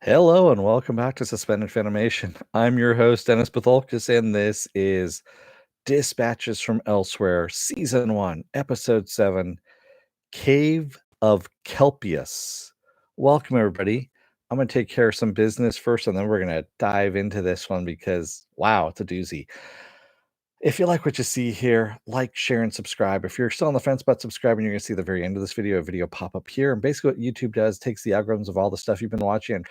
Hello and welcome back to Suspended Fanimation. I'm your host, Dennis Bithoulkas, and this is Dispatches from Elsewhere, Season 1, Episode 7, Cave of Kelpius. Welcome, everybody. I'm going to take care of some business first, and then we're going to dive into this one because, wow, it's a doozy. If you like what you see here, like, share, and subscribe. If you're still on the fence about subscribing, you're going to see the very end of this video, a video pop up here. And basically what YouTube does, takes the algorithms of all the stuff you've been watching.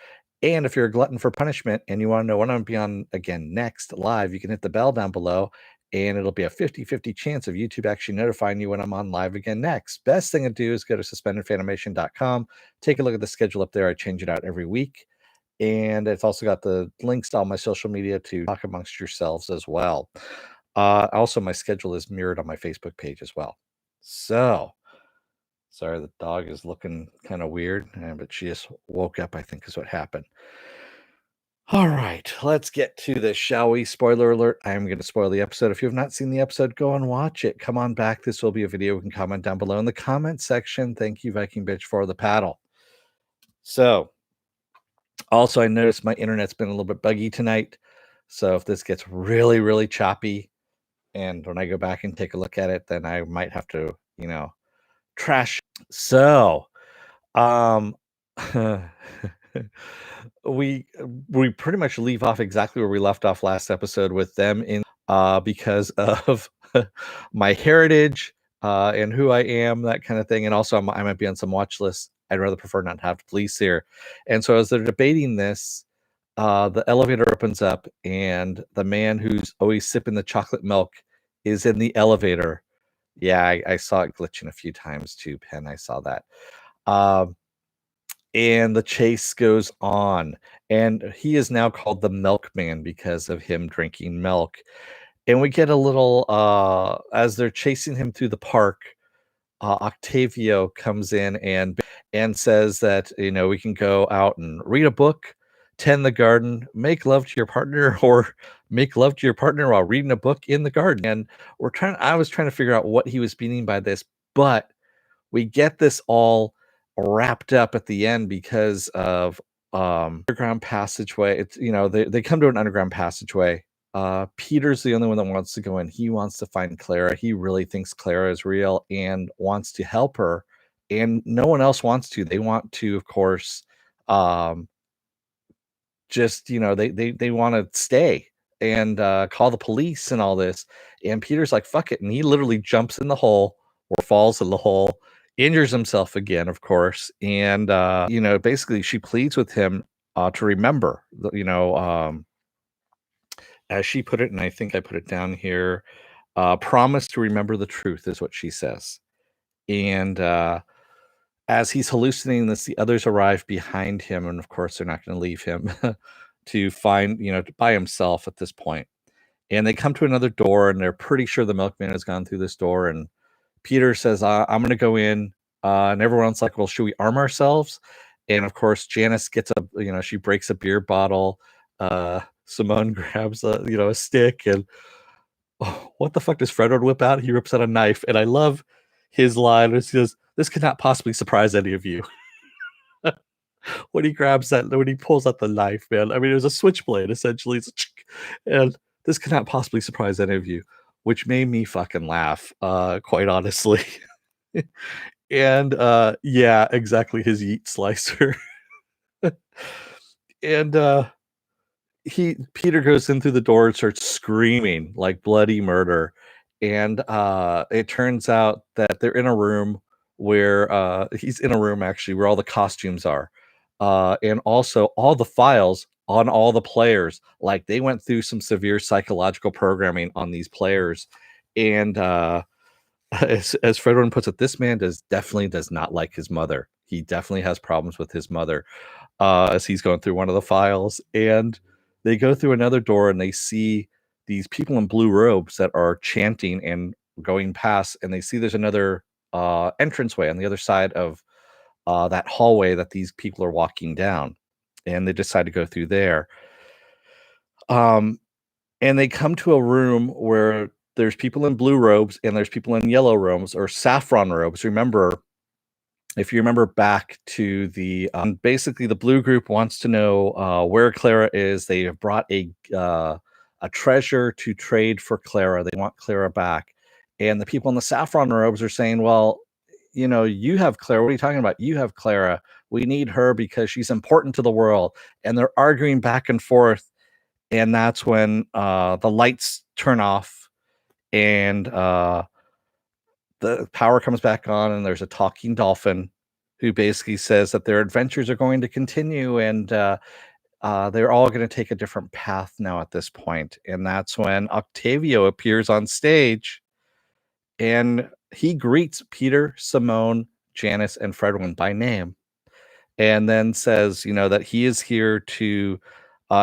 And if you're a glutton for punishment and you want to know when I'm going to be on again next live, you can hit the bell down below and it'll be a 50-50 chance of YouTube actually notifying you when I'm on live again next. Best thing to do is go to suspendedfanimation.com. Take a look at the schedule up there. I change it out every week. And it's also got the links to all my social media to talk amongst yourselves as well. Also, my schedule is mirrored on my Facebook page as well. So, sorry, the dog is looking kind of weird, but she just woke up, I think is what happened. All right, let's get to this, shall we? Spoiler alert, I am going to spoil the episode. If you have not seen the episode, go and watch it. Come on back. This will be a video. You can comment down below in the comment section. Thank you, Viking Bitch, for the paddle. So, also, I noticed my internet's been a little bit buggy tonight. So if this gets really, really choppy, and when I go back and take a look at it, then I might have to, trash. So, um, we pretty much leave off exactly where we left off last episode with them in because of my heritage and who I am, that kind of thing, and also I might be on some watch lists. I'd rather prefer not to have police here, and so as they're debating this, the elevator opens up, and the man who's always sipping the chocolate milk is in the elevator. Yeah, I saw it glitching a few times too, Penn. I saw that. And the chase goes on, and he is now called the Milkman because of him drinking milk. And we get a little as they're chasing him through the park, Octavio comes in and says that we can go out and read a book, tend the garden, make love to your partner, or make love to your partner while reading a book in the garden. And I was trying to figure out what he was meaning by this, but we get this all wrapped up at the end because of underground passageway. It's they come to an underground passageway. Peter's the only one that wants to go in. He wants to find Clara. He really thinks Clara is real and wants to help her, and no one else wants to. They want to, of course, just they want to stay and call the police and all this. And Peter's like, fuck it, and he literally jumps in the hole or falls in the hole, injures himself again, of course. And basically she pleads with him to remember, as she put it, and I think I put it down here, promise to remember the truth is what she says. And as he's hallucinating this, the others arrive behind him, and of course they're not going to leave him to find, by himself at this point. And they come to another door, and they're pretty sure the milkman has gone through this door. And Peter says, I'm going to go in. And everyone's like, well, should we arm ourselves? And of course, Janice gets she breaks a beer bottle. Simone grabs a stick, and what the fuck does Fredward whip out? He rips out a knife, and I love his line. He says, "This could not possibly surprise any of you." When he pulls out the knife, man. I mean, it was a switchblade essentially, and this could not possibly surprise any of you, which made me fucking laugh, quite honestly. And yeah, exactly, his yeet slicer. And Peter goes in through the door and starts screaming like bloody murder. And it turns out that they're in a room where he's in a room actually where all the costumes are. And also all the files on all the players. Like, they went through some severe psychological programming on these players. And as Fredward puts it, this man definitely does not like his mother. He definitely has problems with his mother, as he's going through one of the files. And they go through another door, and they see these people in blue robes that are chanting and going past. And they see there's another entranceway on the other side of that hallway that these people are walking down. And they decide to go through there. And they come to a room where there's people in blue robes and there's people in yellow robes or saffron robes. Remember, if you remember back to basically the blue group wants to know where Clara is. They have brought a treasure to trade for Clara. They want Clara back, and the people in the saffron robes are saying, "Well, you have Clara. What are you talking about? You have Clara. We need her because she's important to the world." And they're arguing back and forth, and that's when the lights turn off, and the power comes back on, and there's a talking dolphin who basically says that their adventures are going to continue, and they're all going to take a different path now at this point. And that's when Octavio appears on stage, and he greets Peter, Simone, Janice, and Fredwin by name, and then says, that he is here to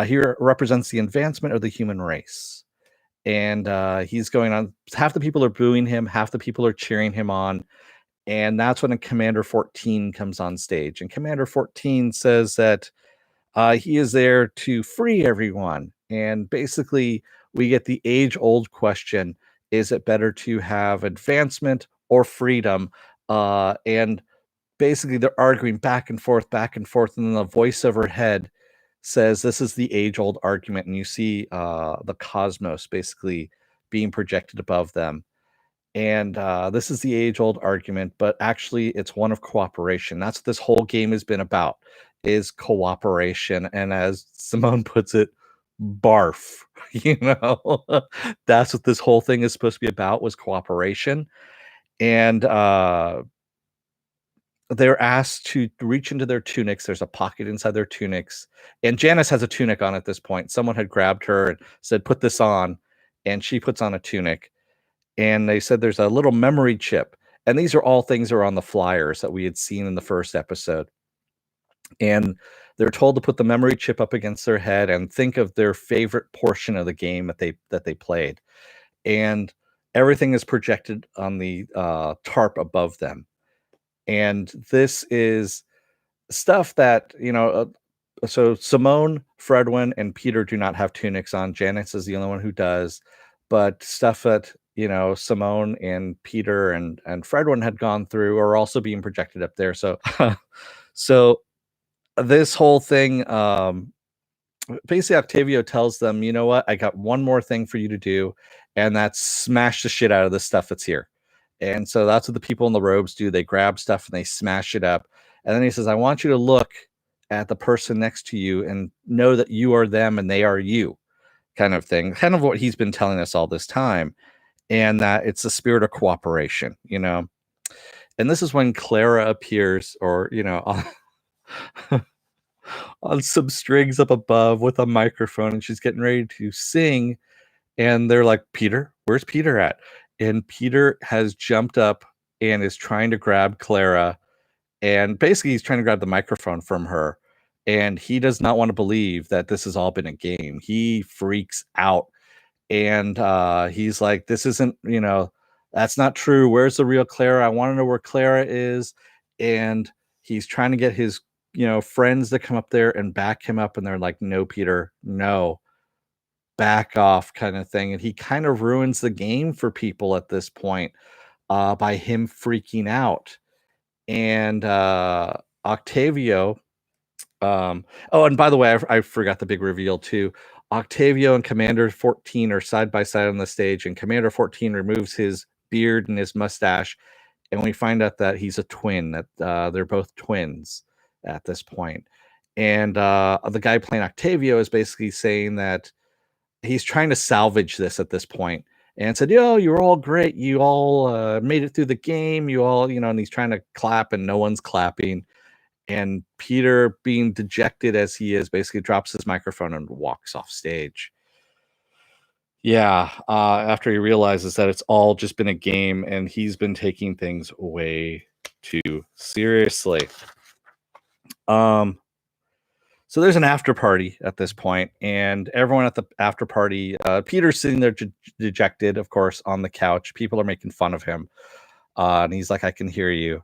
here represents the advancement of the human race. And he's going on. Half the people are booing him, half the people are cheering him on. And that's when a Commander 14 comes on stage. And Commander 14 says that he is there to free everyone. And basically, we get the age old question: is it better to have advancement or freedom? And basically, they're arguing back and forth, back and forth. And then the voice overhead says, "This is the age old argument." And you see the cosmos basically being projected above them. And this is the age-old argument, but actually it's one of cooperation. That's what this whole game has been about, is cooperation. And as Simone puts it, barf. You know, that's what this whole thing is supposed to be about, was cooperation. And they're asked to reach into their tunics. There's a pocket inside their tunics. And Janice has a tunic on at this point. Someone had grabbed her and said, "Put this on." And she puts on a tunic, and they said there's a little memory chip. And these are all things that are on the flyers that we had seen in the first episode. And they're told to put the memory chip up against their head and think of their favorite portion of the game that they played. And everything is projected on the tarp above them. And this is stuff that, so Simone, Fredwin, and Peter do not have tunics on. Janice is the only one who does. But stuff that, Simone and Peter and Fredwin had gone through are also being projected up there. So so this whole thing, basically Octavio tells them, "You know what? I got one more thing for you to do, and that's smash the shit out of this stuff that's here." And so that's what the people in the robes do. They grab stuff and they smash it up. And then he says, "I want you to look at the person next to you and know that you are them and they are you," kind of thing. Kind of what he's been telling us all this time. And that it's the spirit of cooperation, And this is when Clara appears, or, on some strings up above with a microphone, and she's getting ready to sing. And they're like, "Peter, where's Peter at?" And Peter has jumped up and is trying to grab Clara. And basically, he's trying to grab the microphone from her. And he does not want to believe that this has all been a game. He freaks out. And he's like, "This isn't, that's not true. Where's the real Clara? I want to know where Clara is." And he's trying to get his, friends to come up there and back him up. And they're like, "No, Peter, no, back off," kind of thing. And he kind of ruins the game for people at this point by him freaking out. And Octavio, oh, and by the way, I forgot the big reveal too. Octavio and Commander 14 are side by side on the stage, and Commander 14 removes his beard and his mustache, and we find out that he's a twin, that they're both twins at this point. And the guy playing Octavio is basically saying that he's trying to salvage this at this point, and said, "Yo, you're all great. You all made it through the game. You all, and he's trying to clap, and no one's clapping. And Peter, being dejected as he is, basically drops his microphone and walks off stage. Yeah, after he realizes that it's all just been a game and he's been taking things way too seriously. So there's an after party at this point, and everyone at the after party, Peter's sitting there dejected, of course, on the couch. People are making fun of him, and he's like, "I can hear you."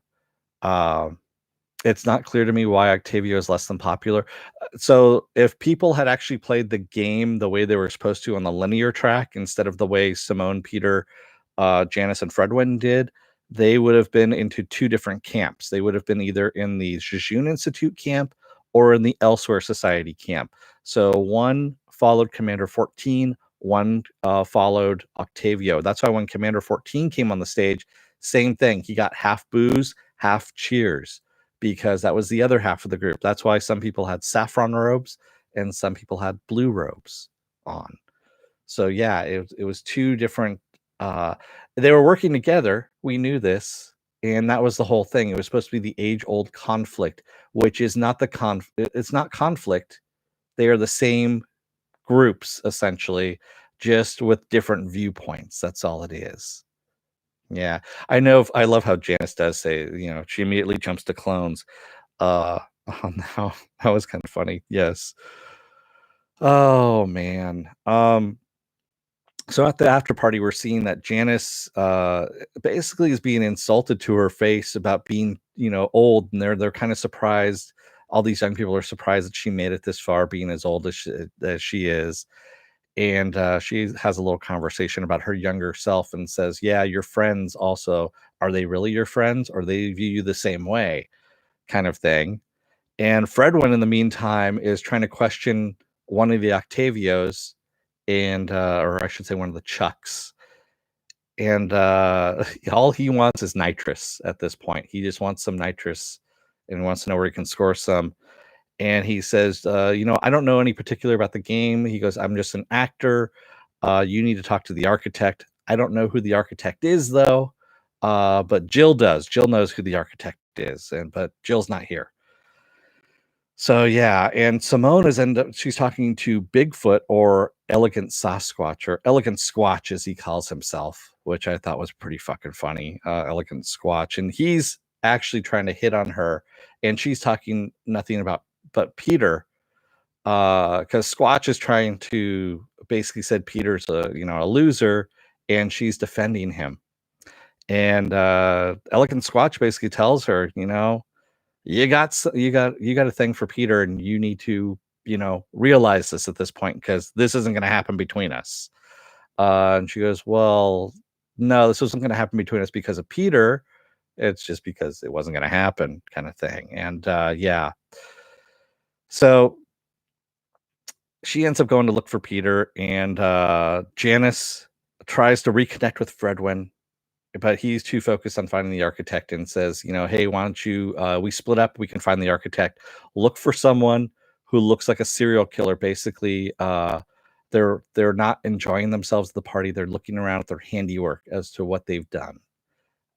It's not clear to me why Octavio is less than popular. So if people had actually played the game the way they were supposed to on the linear track, instead of the way Simone, Peter, Janice, and Fredwin did, they would have been into two different camps. They would have been either in the Jejun Institute camp or in the Elsewhere Society camp. So one followed Commander 14, one followed Octavio. That's why when Commander 14 came on the stage, same thing. He got half boos, half cheers, because that was the other half of the group. That's why some people had saffron robes and some people had blue robes on. So yeah, it was two different. Uh, they were working together. We knew this, and that was the whole thing. It was supposed to be the age-old conflict, which is not It's not conflict. They are the same groups essentially, just with different viewpoints. That's all it is. Yeah, I know. I love how Janice does say, she immediately jumps to clones. Uh, oh, no, that was kind of funny. Yes. Oh man. So at the after party, we're seeing that Janice basically is being insulted to her face about being, old, and they're kind of surprised. All these young people are surprised that she made it this far, being as old as she is. And she has a little conversation about her younger self and says, "Yeah, your friends also, are they really your friends, or they view you the same way?" Kind of thing. And Fredwin, in the meantime, is trying to question one of the Octavios, and or I should say one of the Chucks. And all he wants is nitrous at this point. He just wants some nitrous and wants to know where he can score some. And he says, I don't know any particular about the game. He goes, "I'm just an actor. You need to talk to the architect. I don't know who the architect is, though. But Jill does. Jill knows who the architect is, but Jill's not here." So yeah, and Simone she's talking to Bigfoot, or Elegant Sasquatch, or Elegant Squatch as he calls himself, which I thought was pretty fucking funny. Elegant Squatch, and he's actually trying to hit on her, and she's talking nothing about but Peter, because Squatch is trying to basically said Peter's a loser, and she's defending him. And Elegant Squatch basically tells her, you got a thing for Peter, and you need to realize this at this point, because this isn't going to happen between us. And she goes, "Well, no, this wasn't going to happen between us because of Peter. It's just because it wasn't going to happen," kind of thing. And yeah, so she ends up going to look for Peter, and Janice tries to reconnect with Fredwin, but he's too focused on finding the architect, and says, "Hey, why don't you, we split up, we can find the architect. Look for someone who looks like a serial killer." Basically, they're not enjoying themselves at the party. They're looking around at their handiwork as to what they've done.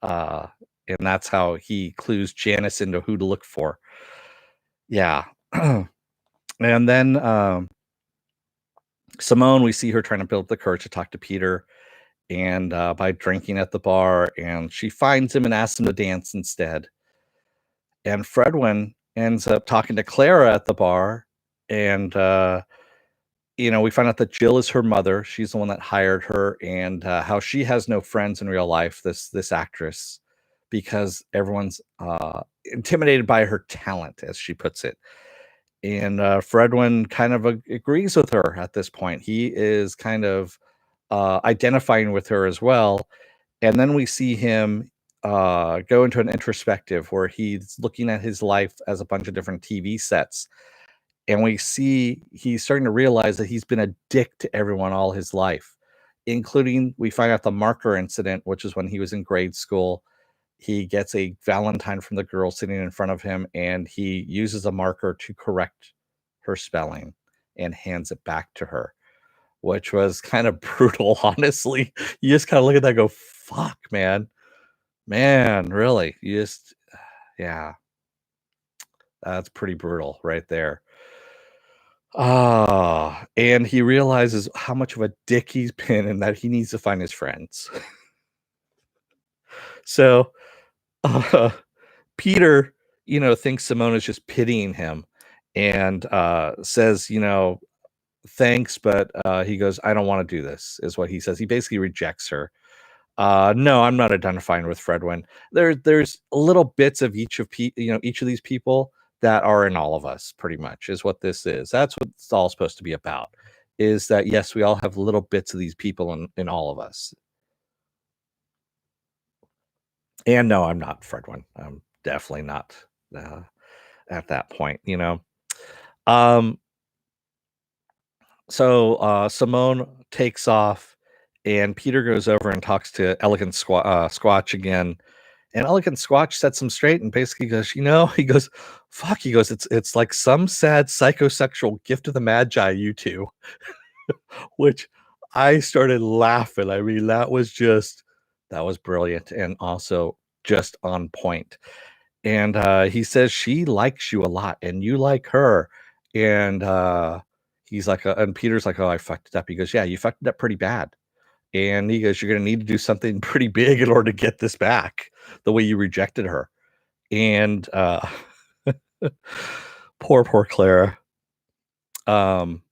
Uh, and that's how he clues Janice into who to look for. Yeah. And then Simone, we see her trying to build the courage to talk to Peter, and by drinking at the bar, and she finds him and asks him to dance instead. And Fredwin ends up talking to Clara at the bar, and we find out that Jill is her mother. She's the one that hired her, and how she has no friends in real life, this actress, because everyone's intimidated by her talent, as she puts it. And Fredwin kind of agrees with her at this point. He is kind of identifying with her as well. And then we see him go into an introspective, where he's looking at his life as a bunch of different TV sets. And we see he's starting to realize that he's been a dick to everyone all his life, including, we find out, the marker incident, which is when he was in grade school. He gets a Valentine from the girl sitting in front of him, and he uses a marker to correct her spelling and hands it back to her, which was kind of brutal, honestly. You just kind of look at that and go, "Fuck, man. Man, really?" Yeah, that's pretty brutal right there. And he realizes how much of a dick he's been, and that he needs to find his friends. So, uh, Peter, thinks Simone is just pitying him, and says, "Thanks, but," he goes, "I don't want to do this," is what he says. He basically rejects her. No, I'm not identifying with Fredwin. There's little bits of each of these people that are in all of us, pretty much, is what this is. That's what it's all supposed to be about. Is that, yes, we all have little bits of these people in all of us. And no, I'm not Fredwin. I'm definitely not uh, at that point, you know. Um, so Simone takes off, and Peter goes over and talks to Elegant Squatch again. And Elegant Squatch sets him straight and basically goes, he goes, fuck, he goes, it's like some sad psychosexual gift of the Magi, you two, which I started laughing. I mean, that was brilliant and also just on point. And he says she likes you a lot and you like her. And he's like, and Peter's like, oh, I fucked it up. He goes, yeah, you fucked it up pretty bad. And he goes, you're going to need to do something pretty big in order to get this back the way you rejected her. And poor Clara. Um,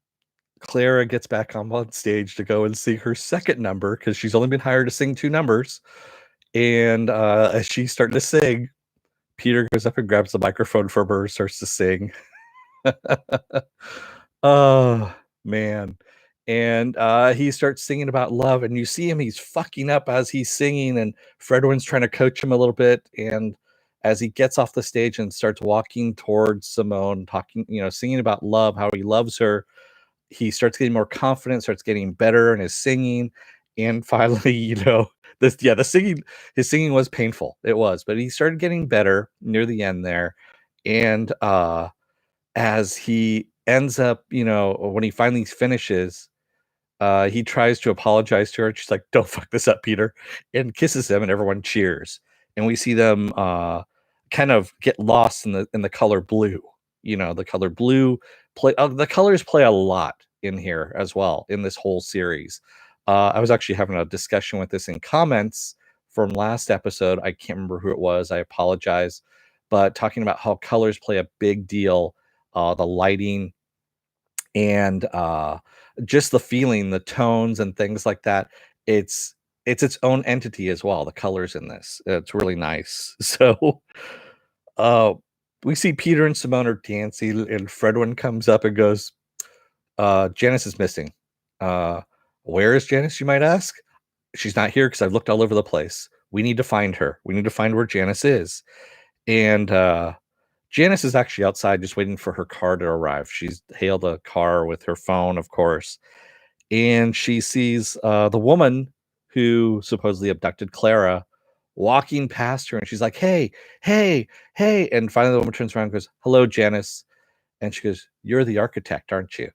Clara gets back on stage to go and sing her second number because she's only been hired to sing two numbers. And as she's starting to sing, Peter goes up and grabs the microphone from her and starts to sing. Oh, man. And he starts singing about love, and you see him, he's fucking up as he's singing, and Fredwin's trying to coach him a little bit. And as he gets off the stage and starts walking towards Simone, talking, singing about love, how he loves her, he starts getting more confident, starts getting better in his singing. And finally, the singing, his singing was painful. It was, but he started getting better near the end there. And as he ends up, when he finally finishes, he tries to apologize to her. She's like, "Don't fuck this up, Peter," and kisses him, and everyone cheers. And we see them kind of get lost in the color blue. The color blue play. The colors play a lot in here as well in this whole series. I was actually having a discussion with this in comments from last episode. I can't remember who it was. I apologize, but talking about how colors play a big deal, the lighting and just the feeling, the tones and things like that. It's its own entity as well. The colors in this, it's really nice. So uh we see Peter and Simone are dancing, and Fredwin comes up and goes, Janice is missing. uh where is Janice, you might ask? She's not here because I've looked all over the place. We need to find her. We need to find where Janice is. And Janice is actually outside just waiting for her car to arrive. She's hailed a car with her phone, of course, and she sees the woman who supposedly abducted Clara walking past her, and she's like, "Hey, hey, hey!" And finally, the woman turns around and goes, "Hello, Janice," and she goes, "You're the architect, aren't you?"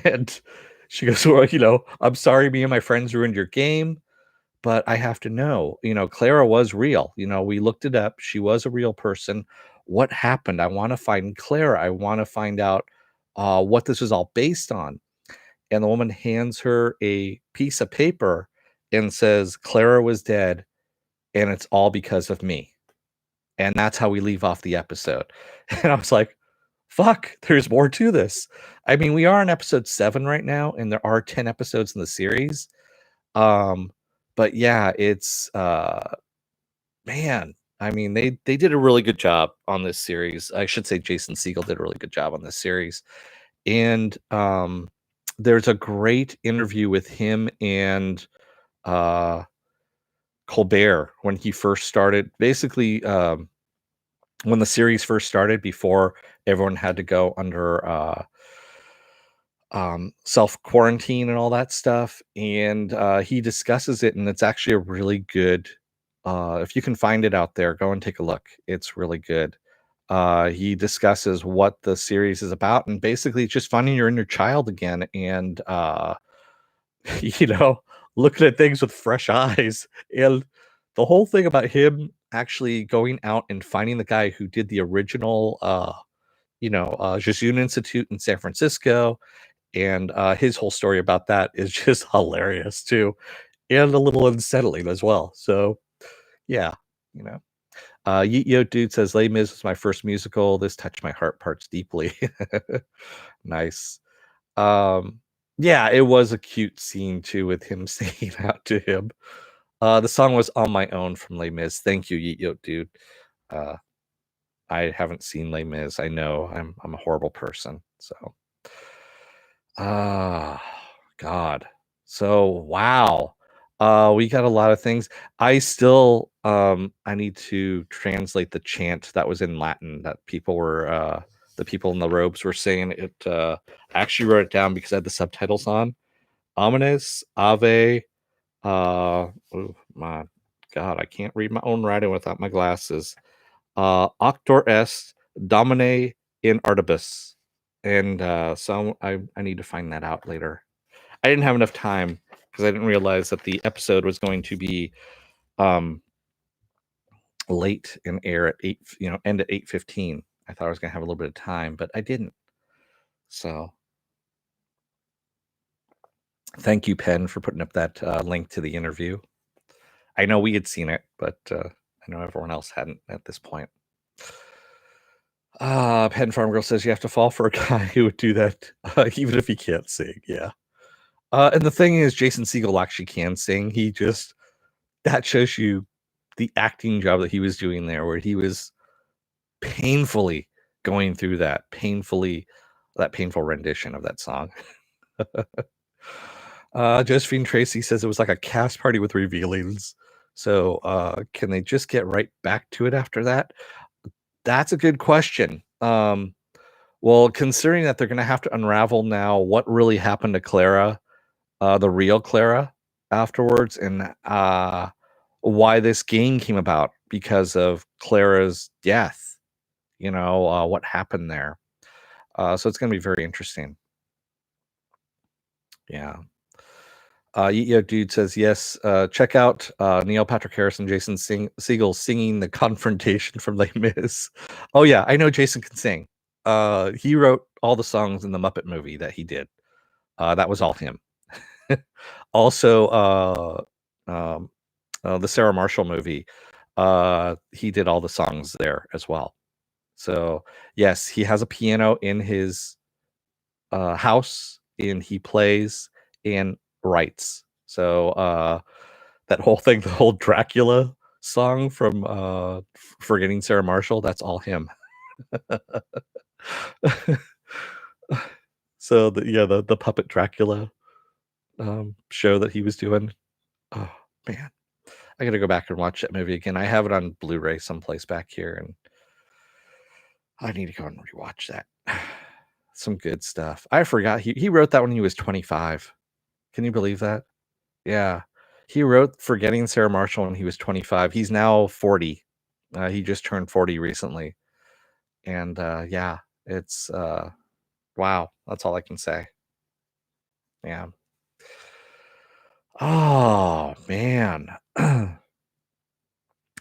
And she goes, "Well, I'm sorry, me and my friends ruined your game, but I have to know, Clara was real. We looked it up. She was a real person. What happened? I want to find Clara. I want to find out what this was all based on." And the woman hands her a piece of paper and says, "Clara was dead, and it's all because of me." And that's how we leave off the episode. And I was like, fuck, there's more to this. I mean, we are on episode 7 right now, and there are 10 episodes in the series. Um, but yeah, it's man, I mean, they did a really good job on this series. I should say Jason Segel did a really good job on this series. And there's a great interview with him and uh Colbert when he first started. Basically, when the series first started, before everyone had to go under self quarantine and all that stuff. And he discusses it, and it's actually a really good. If you can find it out there, go and take a look. It's really good. He discusses what the series is about, and basically, it's just finding your inner child again, and you know, looking at things with fresh eyes. And the whole thing about him actually going out and finding the guy who did the original, Jejun Institute in San Francisco, and his whole story about that is just hilarious too, and a little unsettling as well. So yeah, you know. Yeet Yo Dude says Les Mis was my first musical. This touched my heart parts deeply. Nice. Um, yeah, it was a cute scene too with him singing out to him. The song was On My Own from Les Mis. Thank you, Yeet Yo Dude. Uh, I haven't seen Les Mis. I know I'm a horrible person. So ah God. So wow. We got a lot of things. I still, I need to translate the chant that was in Latin that the people in the robes were saying it. I actually wrote it down because I had the subtitles on. Omnes Ave. Oh my God, I can't read my own writing without my glasses. Auctor est Domine in Artibus, and so I need to find that out later. I didn't have enough time because I didn't realize that the episode was going to be um late in air at 8, end at 8:15. I thought I was going to have a little bit of time, but I didn't. So thank you, Penn, for putting up that link to the interview. I know we had seen it, but I know everyone else hadn't at this point. Penn Farm Girl says you have to fall for a guy who would do that, even if he can't sing. Yeah. And the thing is, Jason Segel actually can sing. That shows you the acting job that he was doing there, where he was painfully going through that painful rendition of that song. Josephine Tracy says it was like a cast party with revealings. So can they just get right back to it after that? That's a good question. Well, considering that they're going to have to unravel now what really happened to Clara, the real Clara, afterwards, and why this game came about because of Clara's death. What happened there. So it's going to be very interesting. Yeah. Dude says yes. Check out Neil Patrick Harris and Jason Segel singing the confrontation from Les Mis. Oh yeah, I know Jason can sing. He wrote all the songs in the Muppet movie that he did. That was all him. Also, the Sarah Marshall movie. He did all the songs there as well. So yes, he has a piano in his house, and he plays and writes. So that whole thing, the whole Dracula song from Forgetting Sarah Marshall, that's all him. So the puppet Dracula show that he was doing. Oh man, I gotta go back and watch that movie again. I have it on Blu-ray someplace back here, and I need to go and rewatch that. Some good stuff. I forgot he wrote that when he was 25. Can you believe that? Yeah. He wrote Forgetting Sarah Marshall when he was 25. He's now 40. He just turned 40 recently. And yeah, it's wow. That's all I can say. Yeah. Oh, man.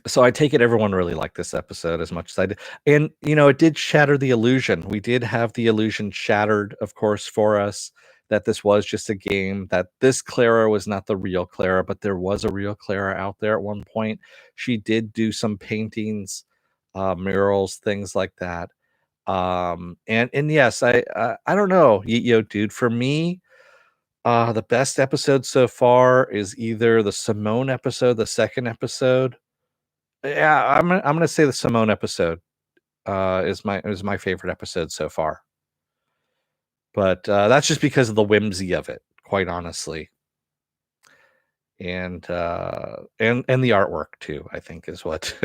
So I take it everyone really liked this episode as much as I did. And, it did shatter the illusion. We did have the illusion shattered, of course, for us that this was just a game, that this Clara was not the real Clara, but there was a real Clara out there at one point. She did do some paintings, murals, things like that. And yes, I don't know, dude, for me, the best episode so far is either the Simone episode, the second episode. Yeah, I'm gonna say the Simone episode is my favorite episode so far. But that's just because of the whimsy of it, quite honestly. And and the artwork too, I think is what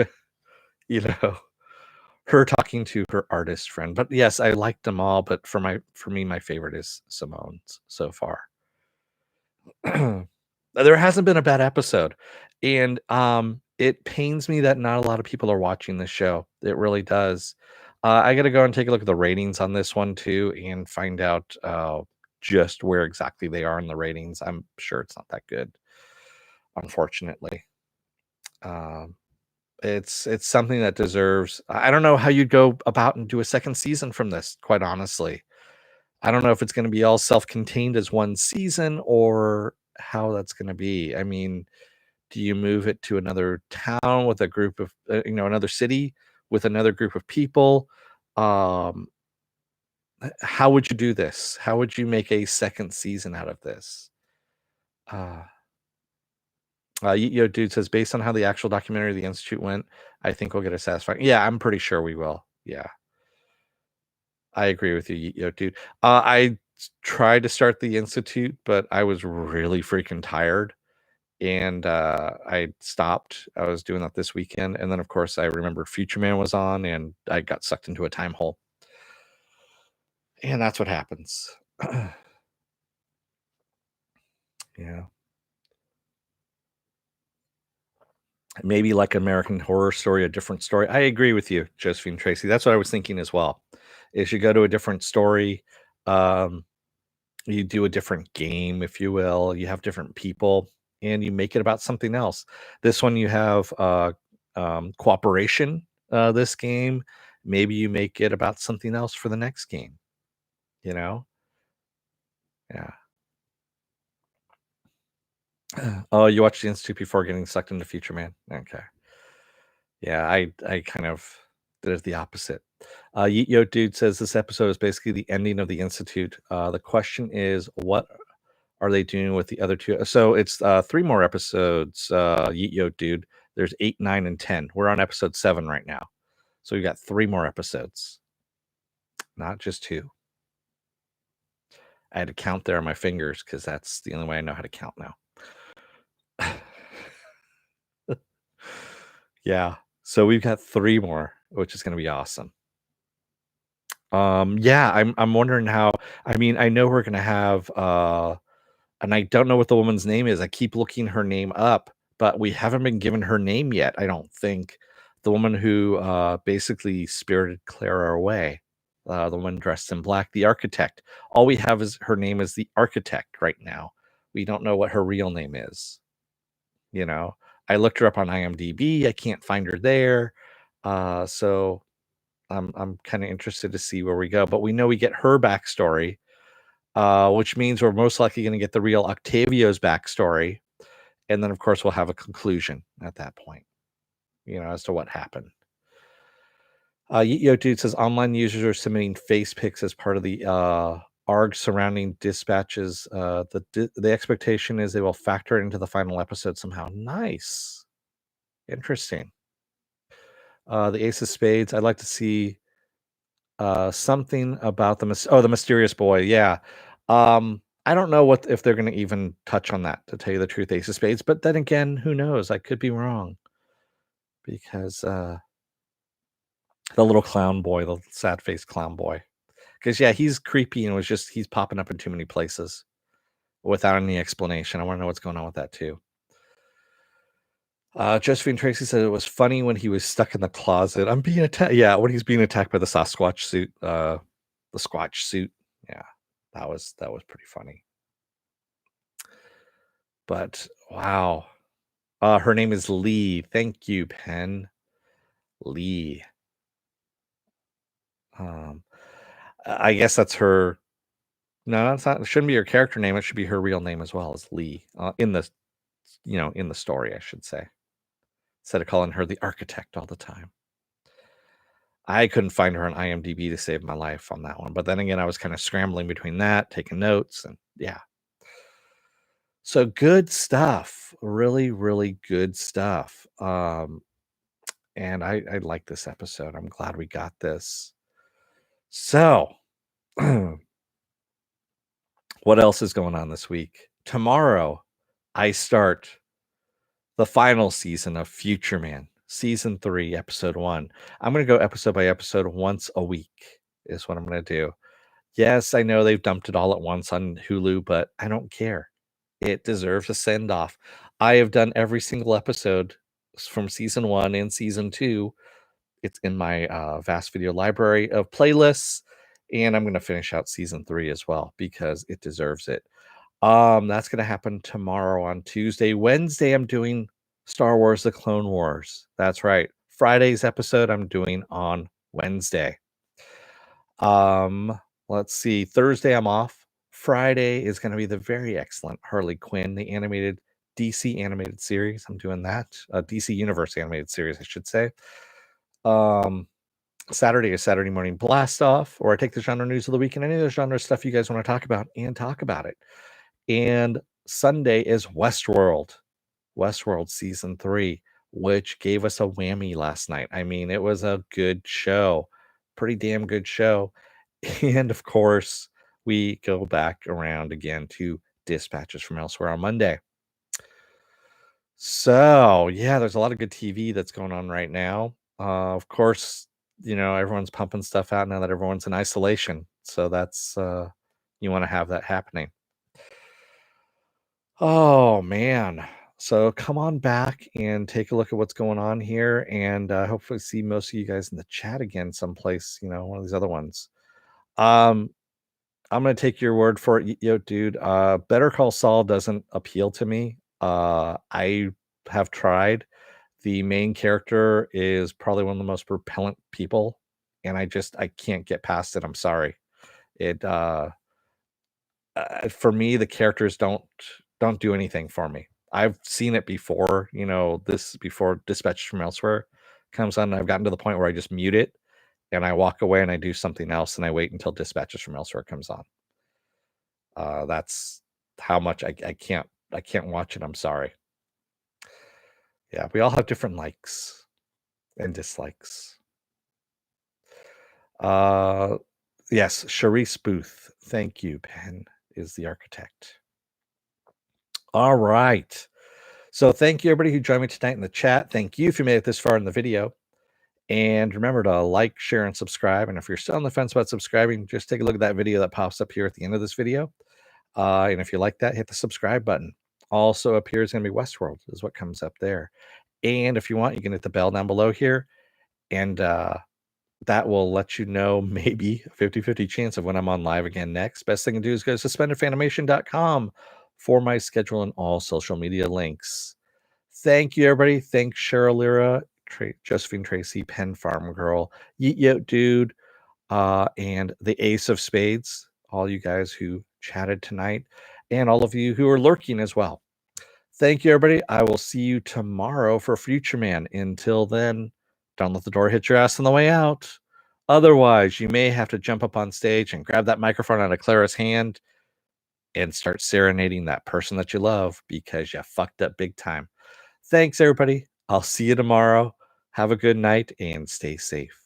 you know, her talking to her artist friend. But yes, I liked them all, but for me, my favorite is Simone's so far. There hasn't been a bad episode, and it pains me that not a lot of people are watching this show. It really does. I got to go and take a look at the ratings on this one too, and find out just where exactly they are in the ratings. I'm sure it's not that good, unfortunately. Um, it's something that deserves. I don't know how you'd go about and do a second season from this. Quite honestly, I don't know if it's going to be all self-contained as one season or how that's going to be. I mean, do you move it to another town with a group of, another city with another group of people? Um, how would you do this? How would you make a second season out of this? Uh, Dude says, based on how the actual documentary of the Institute went, I think we'll get a satisfying. Yeah, I'm pretty sure we will. Yeah, I agree with you, dude. I tried to start the Institute, but I was really freaking tired. and I stopped. I was doing that this weekend, and then of course I remembered Future Man was on, and I got sucked into a time hole, and that's what happens. Yeah, maybe like American Horror Story, a different story. I agree with you, Josephine Tracy. That's what I was thinking as well. Is you go to a different story, um, you do a different game, if you will. You have different people, and you make it about something else. This one you have cooperation. This game, maybe you make it about something else for the next game. You know, yeah. Oh, you watched the Institute before getting sucked into Future Man. Okay. Yeah, I kind of did it the opposite. Yeet Yo Dude says this episode is basically the ending of the Institute. The question is, what are they doing with the other two? So it's 3 more episodes, Yeet Yo Dude. There's 8, 9, and 10. We're on episode 7 right now. So we got 3 more episodes, not just 2. I had to count there on my fingers because that's the only way I know how to count now. Yeah. So we've got 3 more, which is gonna be awesome. Yeah, I'm wondering how. I mean, I know we're gonna have and I don't know what the woman's name is. I keep looking her name up, but we haven't been given her name yet, I don't think. The woman who basically spirited Clara away, the one dressed in black, the architect. All we have is her name is the architect right now. We don't know what her real name is, you know. I looked her up on IMDb. I can't find her there. So I'm kind of interested to see where we go, but we know we get her backstory, which means we're most likely going to get the real Octavio's backstory, and then of course we'll have a conclusion at that point, as to what happened. Yo Dude says online users are submitting face pics as part of the arg surrounding dispatches. The expectation is they will factor it into the final episode somehow. Nice, interesting. The Ace of Spades. I'd like to see something about the mysterious boy. Yeah. I don't know what if they're going to even touch on that, to tell you the truth, Ace of Spades. But then again, who knows? I could be wrong because the little clown boy, the sad faced clown boy, because yeah, he's creepy and he's popping up in too many places without any explanation. I want to know what's going on with that too. Josephine Tracy said it was funny when he was stuck in the closet. I'm being attacked. Yeah, when he's being attacked by the Sasquatch suit, the Squatch suit. Yeah, that was pretty funny. But wow, her name is Lee. Thank you, Pen. Lee. Um, I guess that's her. No, that's not. It shouldn't be her character name. It should be her real name as well as Lee. In the story, I should say, instead of calling her the architect all the time. I couldn't find her on IMDb to save my life on that one. But then again, I was kind of scrambling between that, taking notes, and yeah. So good stuff. Really, really good stuff. And I like this episode. I'm glad we got this. So, what else is going on this week? Tomorrow, I start the final season of Future Man, season 3, episode 1. I'm going to go episode by episode once a week, is what I'm going to do. Yes, I know they've dumped it all at once on Hulu, but I don't care. It deserves a send off. I have done every single episode from season 1 and season 2. It's in my vast video library of playlists, and I'm going to finish out season 3 as well because it deserves it. That's going to happen tomorrow on Tuesday. Wednesday, I'm doing Star Wars: The Clone Wars. That's right. Friday's episode I'm doing on Wednesday. Let's see. Thursday I'm off. Friday is going to be the very excellent Harley Quinn, the animated DC animated series. I'm doing that. DC Universe animated series, I should say. Saturday is Saturday Morning Blast Off, or I take the genre news of the week and any other genre stuff you guys want to talk about and talk about it. And Sunday is Westworld season 3, which gave us a whammy last night. I mean, it was a good show, pretty damn good show. And of course, we go back around again to Dispatches from Elsewhere on Monday. So, yeah, there's a lot of good TV that's going on right now. Of course, everyone's pumping stuff out now that everyone's in isolation. So that's you want to have that happening. Oh man. So come on back and take a look at what's going on here and hopefully see most of you guys in the chat again someplace, one of these other ones. Um I'm gonna take your word for it, dude. Better Call Saul doesn't appeal to me. I have tried. The main character is probably one of the most repellent people, and I can't get past it. I'm sorry. It For me, the characters don't do anything for me. I've seen it before. This before Dispatch from Elsewhere comes on. And I've gotten to the point where I just mute it and I walk away and I do something else and I wait until Dispatches from Elsewhere comes on. That's how much I can't watch it. I'm sorry. Yeah, we all have different likes and dislikes. Uh yes, Charisse Booth. Thank you. Penn is the architect. All right. So thank you everybody who joined me tonight in the chat. Thank you if you made it this far in the video. And remember to like, share, and subscribe. And if you're still on the fence about subscribing, just take a look at that video that pops up here at the end of this video. And if you like that, hit the subscribe button. Also up here is going to be Westworld, is what comes up there. And if you want, you can hit the bell down below here. And that will let you know maybe a 50-50 chance of when I'm on live again next. Best thing to do is go to suspendedfanimation.com for my schedule and all social media links. Thank you, everybody. Thanks, Cheryl Lyra, Josephine Tracy, Penn Farm Girl, Yeet Yo Dude, and the Ace of Spades, all you guys who chatted tonight, and all of you who are lurking as well. Thank you, everybody. I will see you tomorrow for Future Man. Until then, don't let the door hit your ass on the way out. Otherwise, you may have to jump up on stage and grab that microphone out of Clara's hand and start serenading that person that you love because you fucked up big time. Thanks, everybody. I'll see you tomorrow. Have a good night and stay safe.